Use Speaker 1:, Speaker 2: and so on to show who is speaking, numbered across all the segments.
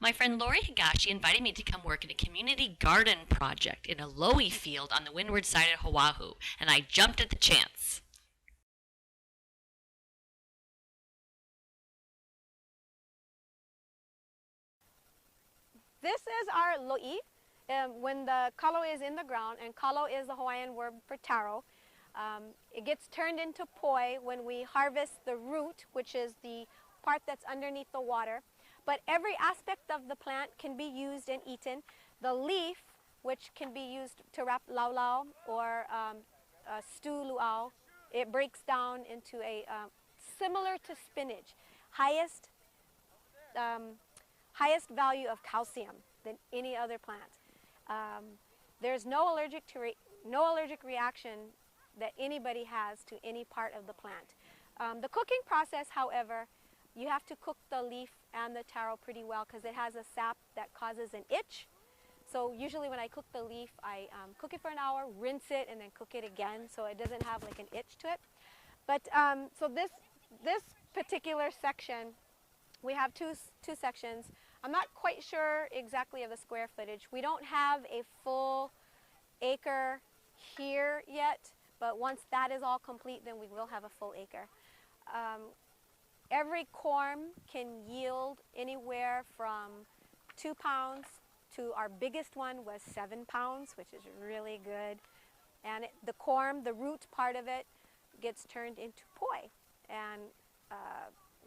Speaker 1: My friend Lori Higashi invited me to come work in a community garden project in a loey field on the windward side of Oahu, and I jumped at the chance.
Speaker 2: This is our lo'i. When the kalo is in the ground, and kalo is the Hawaiian word for taro, it gets turned into poi when we harvest the root, which is the part that's underneath the water. But every aspect of the plant can be used and eaten. The leaf, which can be used to wrap laulau or stew luau, it breaks down into a similar to spinach, highest highest value of calcium than any other plant. There's no allergic reaction that anybody has to any part of the plant. The cooking process, however, you have to cook the leaf and the taro pretty well because it has a sap that causes an itch. So usually when I cook the leaf, I cook it for an hour, rinse it, and then cook it again so it doesn't have like an itch to it. But so this particular section, we have two sections. I'm not quite sure exactly of the square footage. We don't have a full acre here yet, but once that is all complete, then we will have a full acre. Every corm can yield anywhere from 2 pounds to our biggest one was 7 pounds, which is really good. And the corm, the root part of it, gets turned into poi. And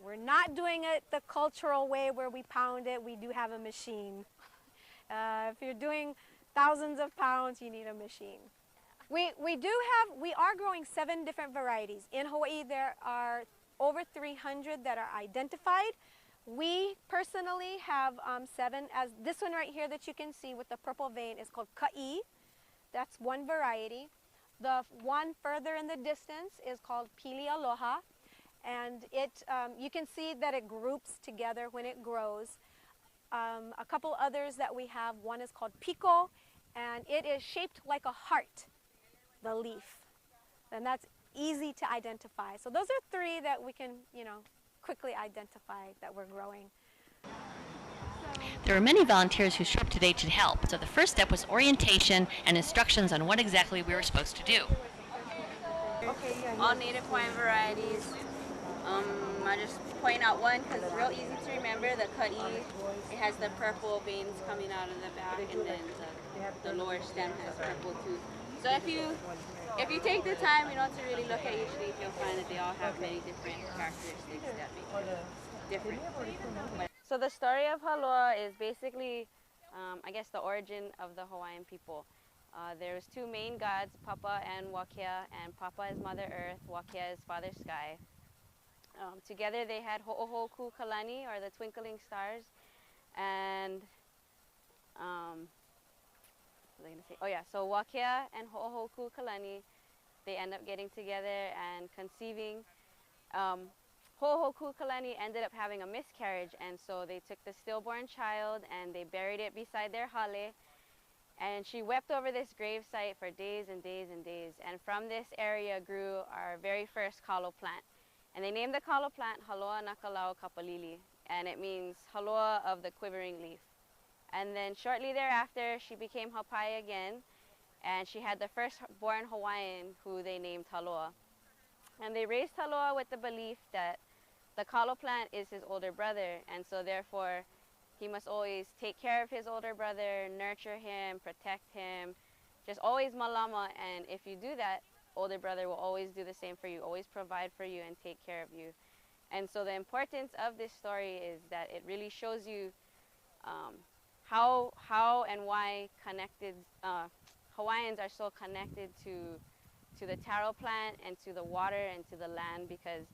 Speaker 2: we're not doing it the cultural way where we pound it. We do have a machine. If you're doing thousands of pounds, you need a machine. We are growing 7 different varieties. In Hawaii, there are over 300 that are identified. We personally have 7. As this one right here that you can see with the purple vein is called ka'i. That's one variety. The one further in the distance is called pili aloha. And you can see that it groups together when it grows. A couple others that we have, one is called pico, and it is shaped like a heart, the leaf. And that's easy to identify. So those are 3 that we can, quickly identify that we're growing.
Speaker 1: There were many volunteers who showed up today to help, so the first step was orientation and instructions on what exactly we were supposed to do.
Speaker 3: All native Hawaiian varieties. I just point out one because it's real easy to remember, the ka'i. It has the purple veins coming out of the back, and then the lower stem has purple too. So if you take the time, to really look at each leaf, you'll find that they all have many different characteristics that make it different. So the story of Haloa is basically, I guess, the origin of the Hawaiian people. There's 2 main gods, Papa and Wakea, and Papa is Mother Earth, Wakea is Father Sky. Together they had Ho'ohoku Kalani, or the twinkling stars, and what was I going to say? Oh yeah, so Wakea and Ho'ohoku Kalani, they end up getting together and conceiving. Ho'ohoku Kalani ended up having a miscarriage, and so they took the stillborn child and they buried it beside their hale, and she wept over this grave site for days and days and days. And from this area grew our very first kalo plant. And they named the kalo plant Haloa Nakalau Kapalili, and it means Haloa of the quivering leaf. And then shortly thereafter, she became Hapai again, and she had the firstborn Hawaiian who they named Haloa. And they raised Haloa with the belief that the kalo plant is his older brother, and so therefore he must always take care of his older brother, nurture him, protect him, just always malama. And if you do that, older brother will always do the same for you, always provide for you and take care of you. And so the importance of this story is that it really shows you how and why connected Hawaiians are so connected to the taro plant and to the water and to the land, because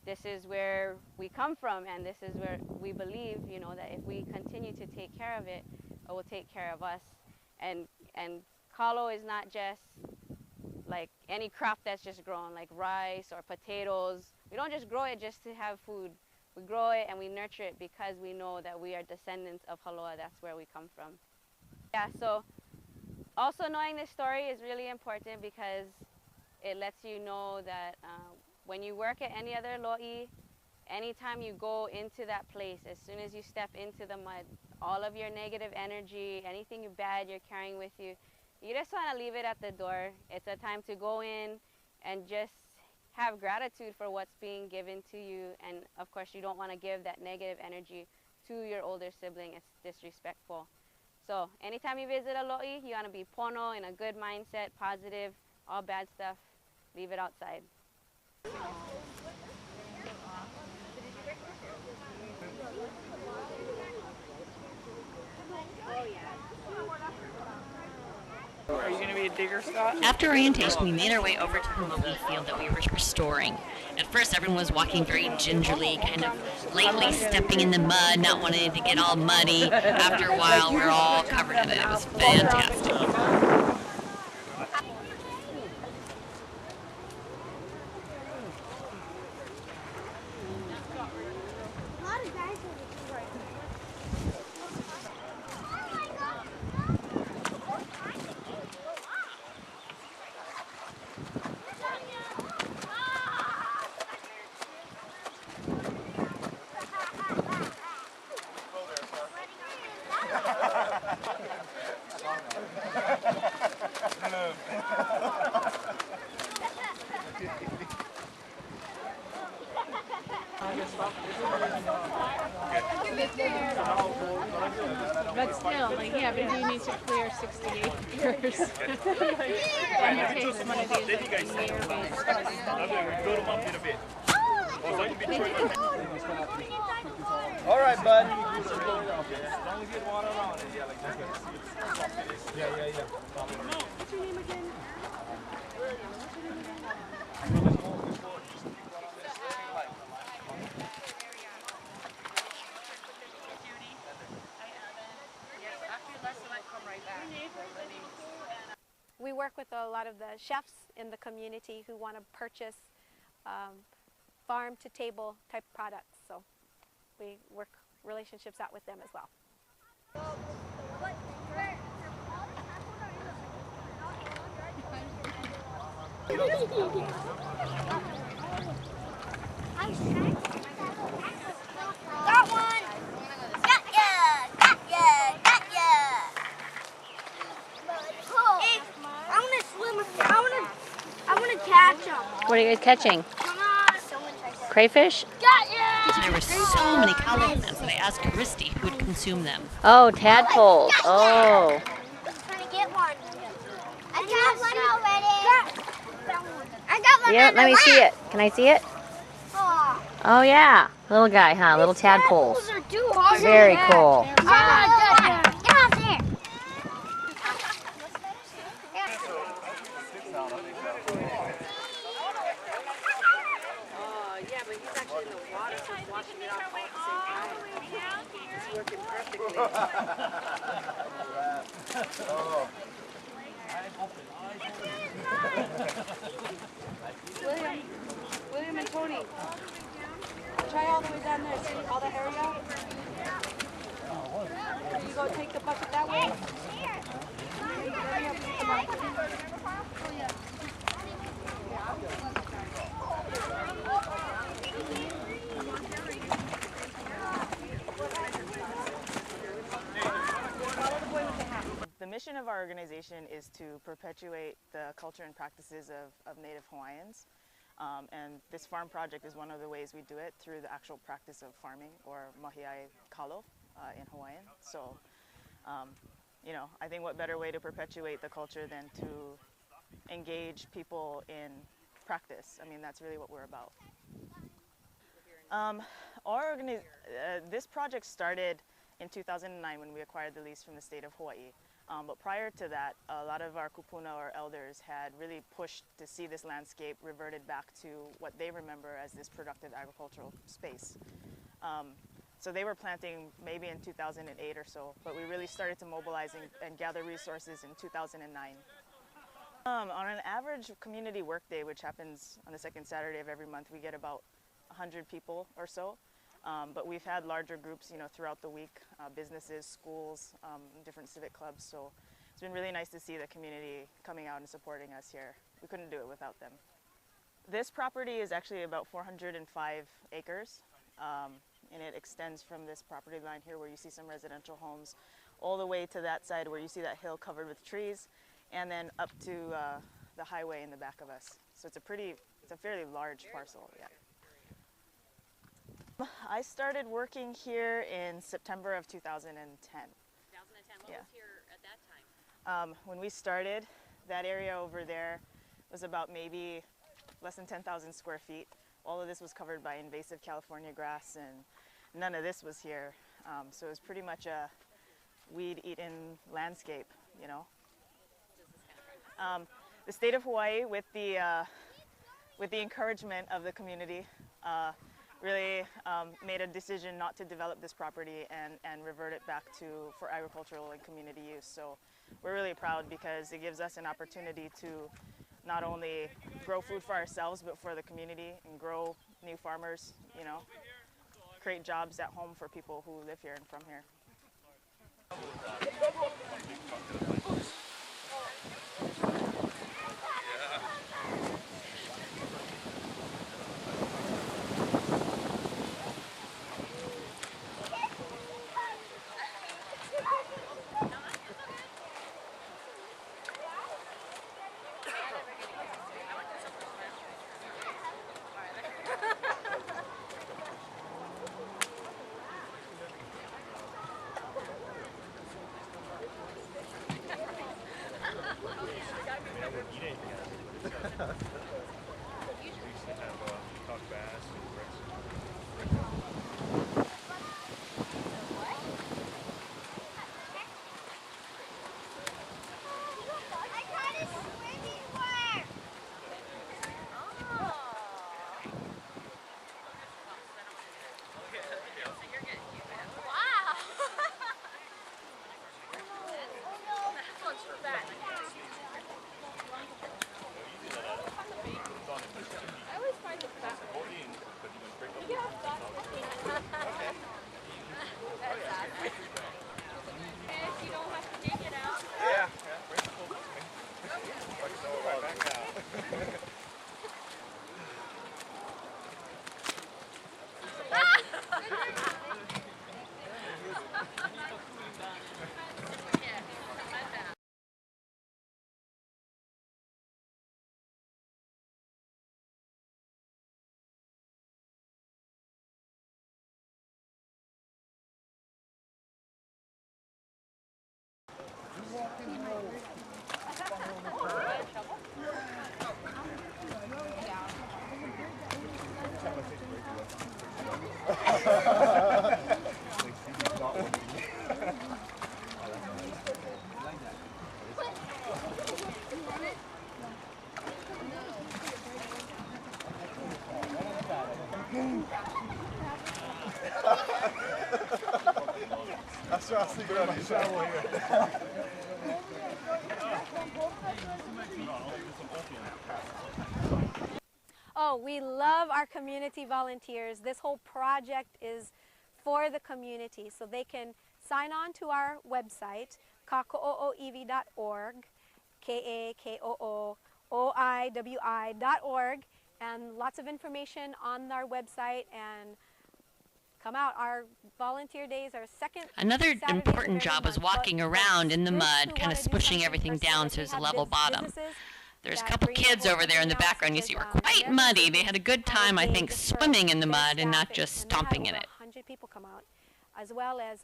Speaker 3: this is where we come from, and this is where we believe, that if we continue to take care of it, it will take care of us. And kalo is not just like any crop that's just grown, like rice or potatoes. We don't just grow it just to have food. We grow it and we nurture it because we know that we are descendants of Haloa. That's where we come from. Yeah, so also knowing this story is really important because it lets you know that when you work at any other lo'i, anytime you go into that place, as soon as you step into the mud, all of your negative energy, anything bad you're carrying with you, you just want to leave it at the door. It's a time to go in and just have gratitude for what's being given to you. And of course, you don't want to give that negative energy to your older sibling. It's disrespectful. So anytime you visit a lo'i, you want to be pono, in a good mindset, positive, all bad stuff, leave it outside.
Speaker 4: Are you going to be a digger, Scott?
Speaker 1: After orientation, we made our way over to the lo'i field that we were restoring. At first, everyone was walking very gingerly, kind of lightly stepping in the mud, not wanting to get all muddy. After a while, we're all covered in it. It was fantastic.
Speaker 5: But still, like, yeah, but you need to clear 68 acres. And it takes one of these like,
Speaker 4: All right, bud. As long as you get water on it, yeah, like that. Yeah.
Speaker 2: What's your name again? We work with a lot of the chefs in the community who want to purchase farm-to-table type products. So we work relationships out with them as well.
Speaker 6: Got one! Got ya! Hey, I wanna catch them.
Speaker 1: What are you guys catching?
Speaker 6: Come on.
Speaker 1: Crayfish?
Speaker 6: Got ya!
Speaker 1: There were so many colors that I asked Christy who would consume them.
Speaker 7: Oh, tadpoles. Oh.
Speaker 6: Trying to get one. I got one already. I got one.
Speaker 7: Yeah, let me see it. Can I see it?
Speaker 6: Oh,
Speaker 7: Oh, yeah. Little guy, huh? Little tadpoles.
Speaker 6: those are too hard.
Speaker 7: Very cool.
Speaker 6: Get out there.
Speaker 5: yeah, but he's actually in the water, so he's washing it off all at the same time. It's working perfectly. William and Tony, try all the way down there. See all the area? You go take the bucket that way.
Speaker 8: The mission of our organization is to perpetuate the culture and practices of Native Hawaiians. And this farm project is one of the ways we do it, through the actual practice of farming, or mahiai kalo in Hawaiian. So, you know, I think what better way to perpetuate the culture than to engage people in practice. I mean, that's really what we're about. This project started in 2009 when we acquired the lease from the state of Hawaii. But prior to that, a lot of our kupuna, or elders, had really pushed to see this landscape reverted back to what they remember as this productive agricultural space. So they were planting maybe in 2008 or so, but we really started to mobilize and gather resources in 2009. On an average community work day, which happens on the second Saturday of every month, we get about 100 people or so. But we've had larger groups, you know, throughout the week, businesses, schools, different civic clubs. So it's been really nice to see the community coming out and supporting us here. We couldn't do it without them. This property is actually about 405 acres. And it extends from this property line here where you see some residential homes all the way to that side where you see that hill covered with trees, and then up to the highway in the back of us. So it's a fairly large parcel, yeah. I started working here in September of 2010.
Speaker 1: 2010. What
Speaker 8: Yeah.
Speaker 1: was here at that time?
Speaker 8: When we started, that area over there was about maybe less than 10,000 square feet. All of this was covered by invasive California grass, and none of this was here. So it was pretty much a weed-eaten landscape, you know. The state of Hawaii, with the encouragement of the community, really made a decision not to develop this property and revert it back for agricultural and community use. So we're really proud because it gives us an opportunity to not only grow food for ourselves, but for the community, and grow new farmers, you know, create jobs at home for people who live here and from here.
Speaker 4: That's what I was thinking on the shower here.
Speaker 2: Oh, we love our community volunteers. This whole project is for the community, so they can sign on to our website, kako'ooiwi.org, KAKOOOIWI.org, and lots of information on our website, and come out. Our volunteer days are second
Speaker 1: Another
Speaker 2: Saturdays of
Speaker 1: important
Speaker 2: every
Speaker 1: job was
Speaker 2: month,
Speaker 1: walking
Speaker 2: but
Speaker 1: around in the
Speaker 2: groups
Speaker 1: mud,
Speaker 2: who
Speaker 1: kind of
Speaker 2: wanna do
Speaker 1: spushing
Speaker 2: something
Speaker 1: everything
Speaker 2: for
Speaker 1: down
Speaker 2: civic,
Speaker 1: so there's
Speaker 2: we
Speaker 1: a
Speaker 2: have
Speaker 1: level bottom.
Speaker 2: businesses
Speaker 1: There's a
Speaker 2: that
Speaker 1: couple
Speaker 2: bring their
Speaker 1: kids
Speaker 2: whole
Speaker 1: over there in the
Speaker 2: company out,
Speaker 1: background you
Speaker 2: such
Speaker 1: see
Speaker 2: as,
Speaker 1: were quite
Speaker 2: their
Speaker 1: muddy. They
Speaker 2: businesses
Speaker 1: had a good
Speaker 2: have
Speaker 1: time, I
Speaker 2: big
Speaker 1: think,
Speaker 2: for
Speaker 1: swimming in the
Speaker 2: their
Speaker 1: mud and not
Speaker 2: staff,
Speaker 1: just
Speaker 2: and they had
Speaker 1: stomping in
Speaker 2: over
Speaker 1: it.
Speaker 2: 100 people come out, as well as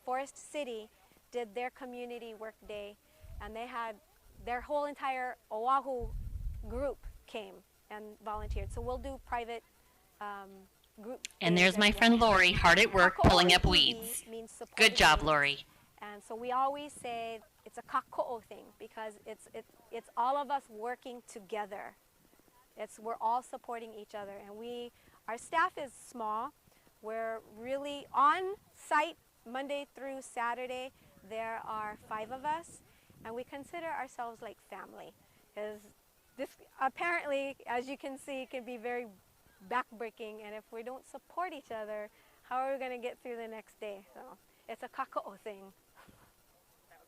Speaker 2: Forest City did their community work day, and they had their whole entire Oahu group came and volunteered. So we'll do private group
Speaker 1: And
Speaker 2: days
Speaker 1: there's
Speaker 2: as
Speaker 1: my
Speaker 2: well.
Speaker 1: friend Lori, hard at work
Speaker 2: Kako'o
Speaker 1: pulling up
Speaker 2: Oiwi
Speaker 1: weeds.
Speaker 2: means supporting
Speaker 1: Good job,
Speaker 2: youth.
Speaker 1: Lori.
Speaker 2: And so we always say it's a kako'o thing because it's all of us working together. We're all supporting each other, and our staff is small. We're really on site Monday through Saturday. There are 5 of us, and we consider ourselves like family, because this apparently, as you can see, can be very backbreaking, and if we don't support each other, how are we going to get through the next day? So it's a kako'o thing.